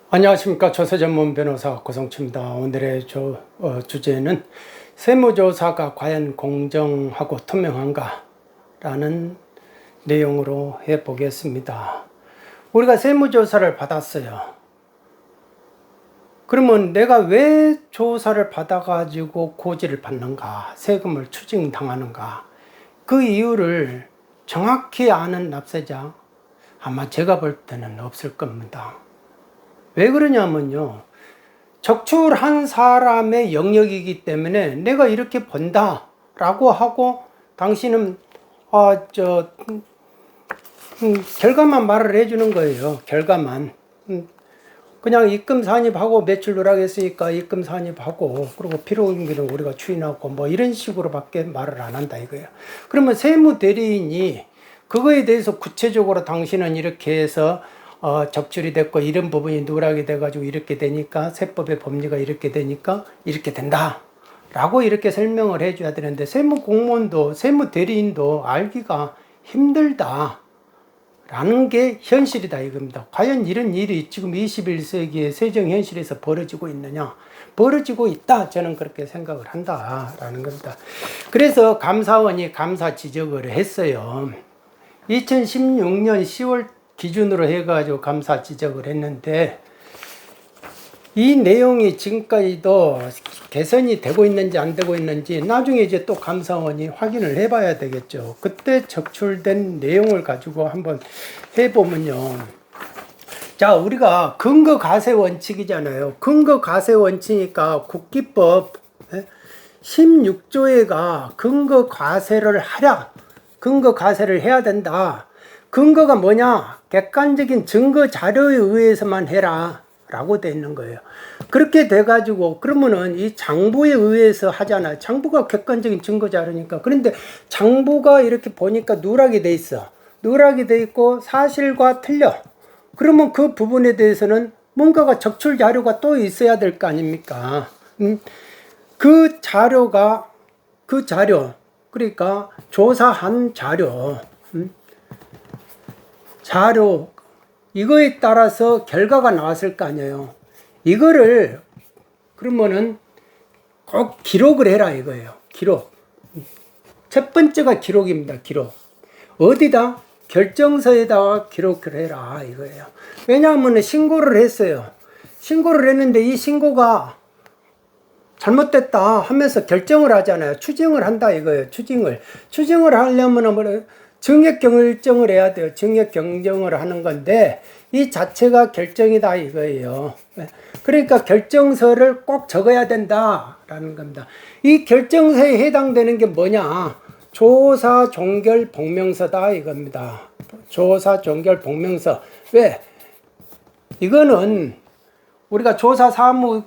안녕하십니까. 조세 전문 변호사 고성치입니다. 오늘의 주제는 세무조사가 과연 공정하고 투명한가? 라는 내용으로 해보겠습니다. 우리가 세무조사를 받았어요. 그러면 내가 왜 조사를 받아가지고 고지를 받는가? 세금을 추징당하는가? 그 이유를 정확히 아는 납세자 아마 제가 볼 때는 없을 겁니다. 왜 그러냐면요. 적출한 사람의 영역이기 때문에 내가 이렇게 번다 라고 하고 당신은 결과만 말을 해주는 거예요. 결과만. 그냥 입금 산입하고 매출 누락했으니까 입금 산입하고 그리고 필요경비는 우리가 추인하고 뭐 이런 식으로 밖에 말을 안 한다 이거예요. 그러면 세무대리인이 그거에 대해서 구체적으로 당신은 이렇게 해서 적출이 됐고 이런 부분이 누락이 돼가지고 이렇게 되니까 세법의 법리가 이렇게 되니까 이렇게 된다 라고 이렇게 설명을 해줘야 되는데 세무공무원도 세무대리인도 알기가 힘들다 라는 게 현실이다 이겁니다. 과연 이런 일이 지금 21세기의 세정현실에서 벌어지고 있느냐? 벌어지고 있다 저는 그렇게 생각을 한다 라는 겁니다. 그래서 감사원이 감사 지적을 했어요. 2016년 10월 기준으로 해가지고 감사 지적을 했는데 이 내용이 지금까지도 개선이 되고 있는지 안 되고 있는지 나중에 이제 또 감사원이 확인을 해봐야 되겠죠. 그때 적출된 내용을 가지고 한번 해보면요. 자, 우리가 근거가세 원칙이잖아요. 근거가세 원칙이니까 국기법 16조에가 근거가세를 하랴, 근거가세를 해야 된다. 근거가 뭐냐? 객관적인 증거 자료에 의해서만 해라 라고 돼 있는 거예요. 그렇게 돼 가지고 그러면은 이 장부에 의해서 하잖아요. 장부가 객관적인 증거 자료니까. 그런데 장부가 이렇게 보니까 누락이 돼 있어. 누락이 돼 있고 사실과 틀려. 그러면 그 부분에 대해서는 뭔가가 적출 자료가 또 있어야 될 거 아닙니까? 그 자료 그러니까 조사한 자료 이거에 따라서 결과가 나왔을 거 아니에요. 이거를 그러면은 꼭 기록을 해라 이거예요. 기록. 첫 번째가 기록입니다. 기록. 어디다? 결정서에다가 기록을 해라 이거예요. 왜냐하면 신고를 했어요. 신고를 했는데 이 신고가 잘못됐다 하면서 결정을 하잖아요. 추징을 한다 이거예요. 추징을 하려면 뭐래요? 증액 결정을 해야 돼요. 증액 결정을 하는 건데 이 자체가 결정이다 이거예요. 그러니까 결정서를 꼭 적어야 된다라는 겁니다. 이 결정서에 해당되는 게 뭐냐? 조사 종결 복명서다 이겁니다. 조사 종결 복명서. 왜? 이거는 우리가 조사 사무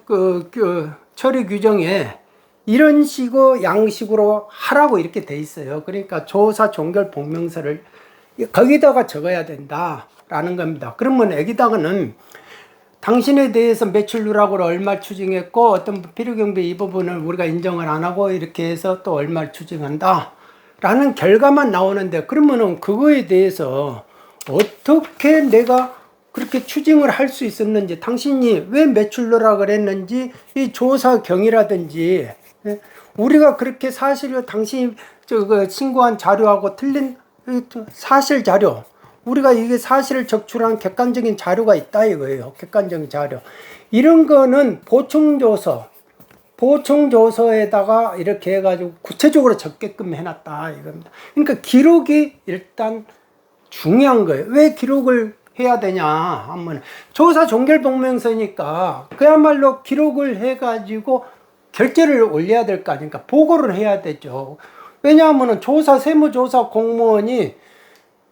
처리 규정에 이런 식으로 양식으로 하라고 이렇게 돼 있어요. 그러니까 조사 종결 복명서를 거기다가 적어야 된다라는 겁니다. 그러면 여기다가는 당신에 대해서 매출 누락으로 얼마 추징했고 어떤 필요경비 이 부분을 우리가 인정을 안 하고 이렇게 해서 또 얼마 추징한다 라는 결과만 나오는데 그러면은 그거에 대해서 어떻게 내가 그렇게 추징을 할 수 있었는지 당신이 왜 매출 누락을 했는지 이 조사경이라든지 우리가 그렇게 사실을 당신이 신고한 자료하고 틀린 사실 자료 우리가 이게 사실을 적출한 객관적인 자료가 있다 이거예요. 객관적인 자료 이런 거는 보충조서에다가 이렇게 해가지고 구체적으로 적게끔 해놨다 이겁니다. 그러니까 기록이 일단 중요한 거예요. 왜 기록을 해야 되냐 하면 조사 종결복명서니까 그야말로 기록을 해가지고 결제를 올려야 될 거 아닙니까? 보고를 해야 되죠. 왜냐하면 세무조사 공무원이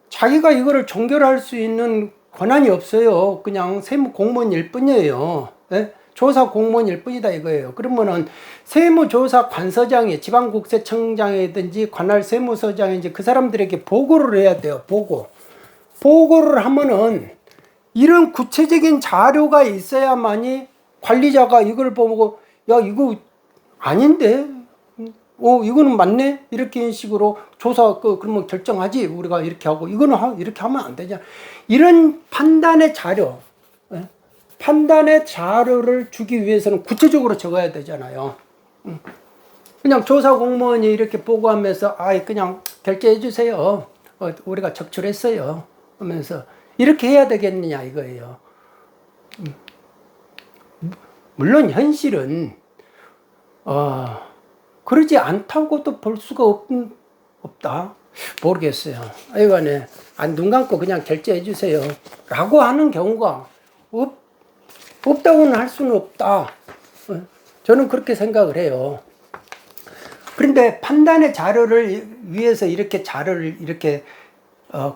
자기가 이거를 종결할 수 있는 권한이 없어요. 그냥 세무공무원일 뿐이에요. 네? 조사 공무원일 뿐이다 이거예요. 그러면은 세무조사 관서장이 지방국세청장이든지 관할 세무서장인지 그 사람들에게 보고를 해야 돼요. 보고를 하면은 이런 구체적인 자료가 있어야만이 관리자가 이걸 보고 야 이거 아닌데 이거는 맞네 이렇게 식으로 조사 그러면 결정하지 우리가 이렇게 하고 이거는 이렇게 하면 안 되냐 이런 판단의 자료 판단의 자료를 주기 위해서는 구체적으로 적어야 되잖아요. 그냥 조사 공무원이 이렇게 보고하면서 그냥 결제해 주세요. 우리가 적출했어요. 하면서 이렇게 해야 되겠느냐 이거예요. 물론 현실은 그러지 않다고도 볼 수가 없다. 모르겠어요. 하여간에 눈 감고 그냥 결제해 주세요 라고 하는 경우가 없다고는 할 수는 없다. 저는 그렇게 생각을 해요. 그런데 판단의 자료를 위해서 이렇게 자료를 이렇게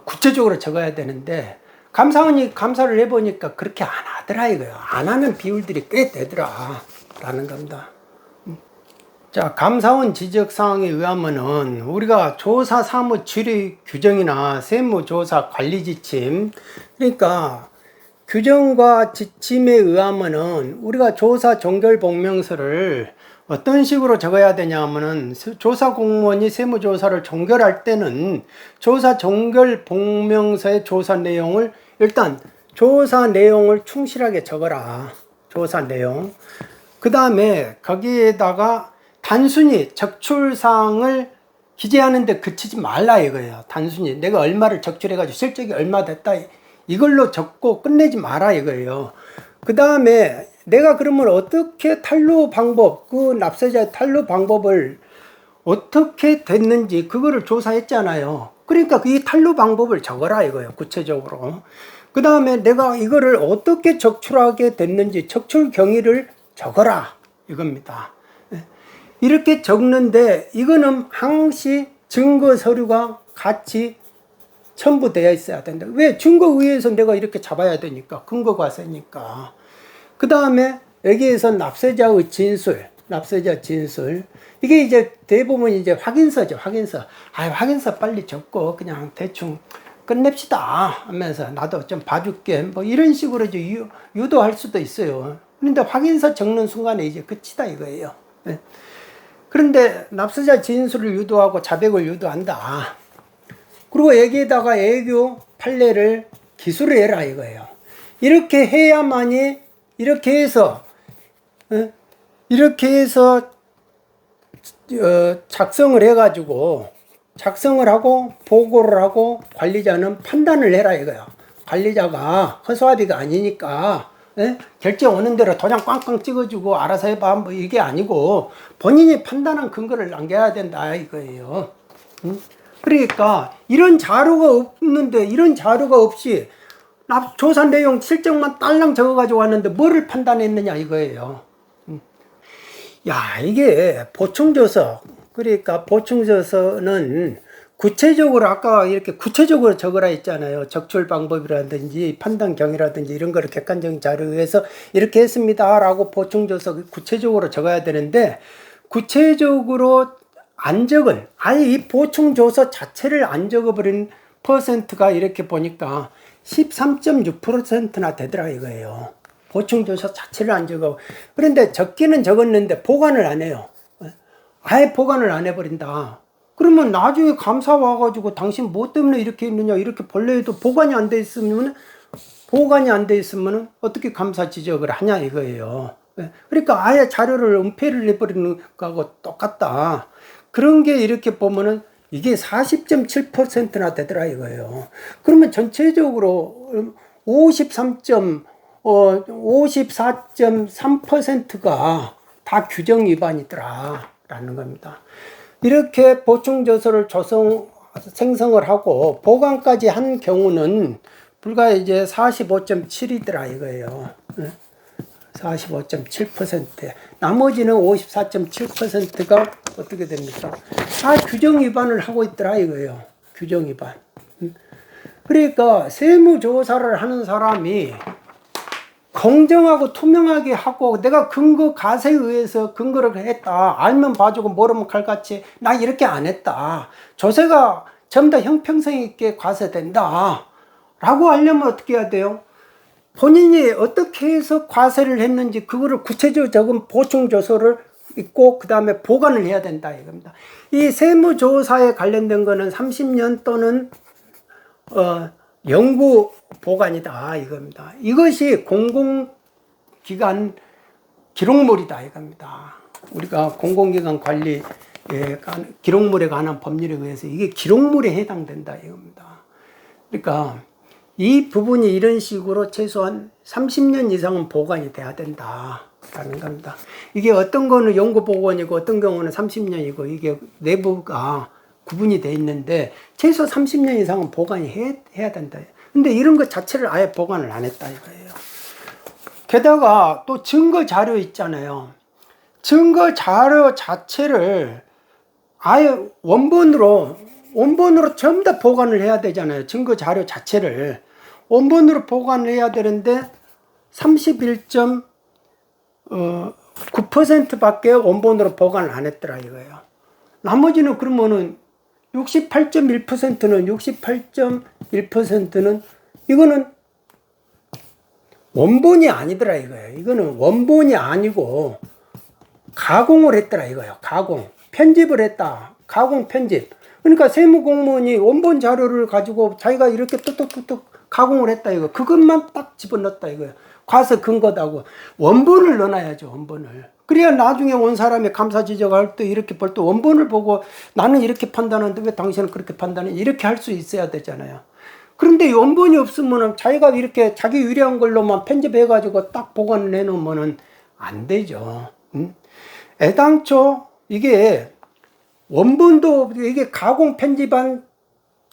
구체적으로 적어야 되는데 감사원이 감사를 해보니까 그렇게 안 하더라 이거예요. 안 하는 비율들이 꽤 되더라 라는 겁니다. 자, 감사원 지적사항에 의하면은 우리가 조사 사무 처리 규정이나 세무조사 관리 지침, 그러니까 규정과 지침에 의하면은 우리가 조사 종결 복명서를 어떤 식으로 적어야 되냐 하면은 조사 공무원이 세무조사를 종결할 때는 조사 종결 복명서의 조사 내용을 일단 조사 내용을 충실하게 적어라. 조사 내용. 그 다음에 거기에다가 단순히 적출사항을 기재하는데 그치지 말라 이거예요. 단순히 내가 얼마를 적출해가지고 실적이 얼마 됐다 이걸로 적고 끝내지 마라 이거예요. 그 다음에 내가 그러면 어떻게 탄로 방법, 그 납세자의 탄로 방법을 어떻게 됐는지 그거를 조사했잖아요. 그러니까 이 탄로 방법을 적어라 이거예요. 구체적으로. 그 다음에 내가 이거를 어떻게 적출하게 됐는지 적출 경위를 적어라 이겁니다. 이렇게 적는데 이거는 항시 증거 서류가 같이 첨부되어 있어야 된다. 왜? 증거 의뢰에서 내가 이렇게 잡아야 되니까. 근거가 세니까. 그 다음에 여기에서 납세자의 진술, 납세자 진술. 이게 이제 대부분 이제 확인서죠. 확인서. 확인서 빨리 적고 그냥 대충 끝냅시다 하면서 나도 좀 봐줄게. 뭐 이런 식으로 이제 유도할 수도 있어요. 그런데 확인서 적는 순간에 이제 끝이다 이거예요. 네. 그런데 납세자 진술을 유도하고 자백을 유도한다. 그리고 여기에다가 애교 판례를 기술을 해라 이거예요. 이렇게 해야만이 이렇게 해서 작성을 해가지고 작성을 하고 보고를 하고 관리자는 판단을 해라 이거예요. 관리자가 허수아비가 아니니까 결제 오는 대로 도장 꽝꽝 찍어주고 알아서 해봐 뭐 이게 아니고 본인이 판단한 근거를 남겨야 된다 이거예요. 그러니까 이런 자료가 없는데 이런 자료가 없이 조사 내용 실적만 딸랑 적어가지고 왔는데 뭐를 판단했느냐 이거예요. 야, 이게 보충조서, 그러니까 보충조서는 구체적으로 아까 이렇게 구체적으로 적으라 했잖아요. 적출 방법이라든지 판단경이라든지 이런 거를 객관적인 자료에 의해서 이렇게 했습니다 라고 보충조서 구체적으로 적어야 되는데 구체적으로 안 적은, 아예 이 보충조서 자체를 안 적어버린 퍼센트가 이렇게 보니까 13.6%나 되더라 이거예요. 보충조서 자체를 안 적어. 그런데 적기는 적었는데 보관을 안 해요. 아예 보관을 안 해버린다. 그러면 나중에 감사 와가지고 당신 뭐 때문에 이렇게 했느냐 이렇게 본래에도 보관이 안 돼 있으면 어떻게 감사 지적을 하냐 이거예요. 그러니까 아예 자료를 은폐를 해버리는 거하고 똑같다. 그런 게 이렇게 보면은 이게 40.7%나 되더라 이거예요. 그러면 전체적으로 54.3%가 다 규정 위반이더라 라는 겁니다. 이렇게 보충조서를 생성을 하고 보관까지 한 경우는 불과 이제 45.7이더라 이거예요. 45.7%. 나머지는 54.7%가 어떻게 됩니까? 다 규정 위반을 하고 있더라 이거예요. 규정 위반. 그러니까 세무조사를 하는 사람이 공정하고 투명하게 하고 내가 근거 가세에 의해서 근거를 했다. 알면 봐주고 모르면 칼같이 나 이렇게 안 했다. 조세가 전부 다 형평성 있게 과세된다. 라고 하려면 어떻게 해야 돼요? 본인이 어떻게 해서 과세를 했는지 그거를 구체적으로 적은 보충조서를 있고 그 다음에 보관을 해야 된다 이겁니다. 이 세무조사에 관련된 거는 30년 또는 영구 보관이다 이겁니다. 이것이 기관 기록물이다 이겁니다. 우리가 공공기관 관리 기록물에 관한 법률에 의해서 이게 기록물에 해당된다 이겁니다. 그러니까 이 부분이 이런 식으로 최소한 30년 이상은 보관이 돼야 된다라는 겁니다. 이게 어떤 거는 연구 보관이고 어떤 경우는 30년이고 이게 내부가 구분이 돼 있는데 최소 30년 이상은 보관이 해야 된다. 근데 이런 것 자체를 아예 보관을 안 했다 이거예요. 게다가 또 증거 자료 있잖아요. 증거 자료 자체를 아예 원본으로 전부 다 보관을 해야 되잖아요. 증거 자료 자체를 원본으로 보관을 해야 되는데 31.9% 밖에 원본으로 보관을 안 했더라 이거예요. 나머지는 그러면은 68.1%는 이거는 원본이 아니더라 이거예요. 이거는 원본이 아니고 가공을 했더라 이거예요. 가공. 편집을 했다. 가공 편집. 그러니까 세무공무원이 원본 자료를 가지고 자기가 이렇게 뚝뚝뚝뚝 가공을 했다 이거. 그것만 딱 집어넣었다 이거예요. 과서 근거다고. 원본을 넣어놔야죠. 원본을. 그래야 나중에 온 사람이 감사 지적할 때 이렇게 볼 때 원본을 보고 나는 이렇게 판단하는데 왜 당신은 그렇게 판단해? 이렇게 할 수 있어야 되잖아요. 그런데 원본이 없으면 자기가 이렇게 자기 유리한 걸로만 편집해가지고 딱 보관을 해놓으면 안 되죠. 애당초 이게 원본도 이게 가공 편집한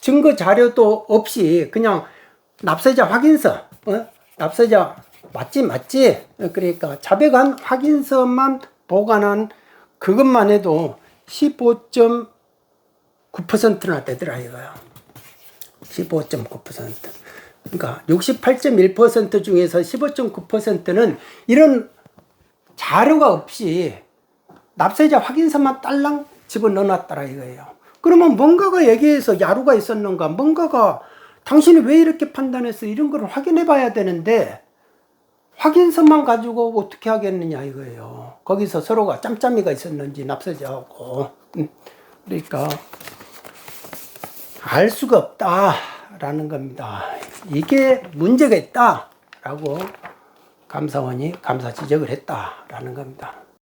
증거 자료도 없이 그냥 납세자 확인서, 납세자 맞지? 그러니까 자백한 확인서만 보관한 그것만 해도 15.9%나 되더라 이거야. 15.9%. 그러니까 68.1% 중에서 15.9%는 이런 자료가 없이 납세자 확인서만 딸랑 집어넣어놨더라 이거예요. 그러면 뭔가가 여기에서 야루가 있었는가, 뭔가가 당신이 왜 이렇게 판단했어 이런 걸 확인해 봐야 되는데 확인서만 가지고 어떻게 하겠느냐 이거예요. 거기서 서로가 짬짬이가 있었는지 납세자하고. 그러니까 알 수가 없다라는 겁니다. 이게 문제가 있다라고 감사원이 감사 지적을 했다라는 겁니다.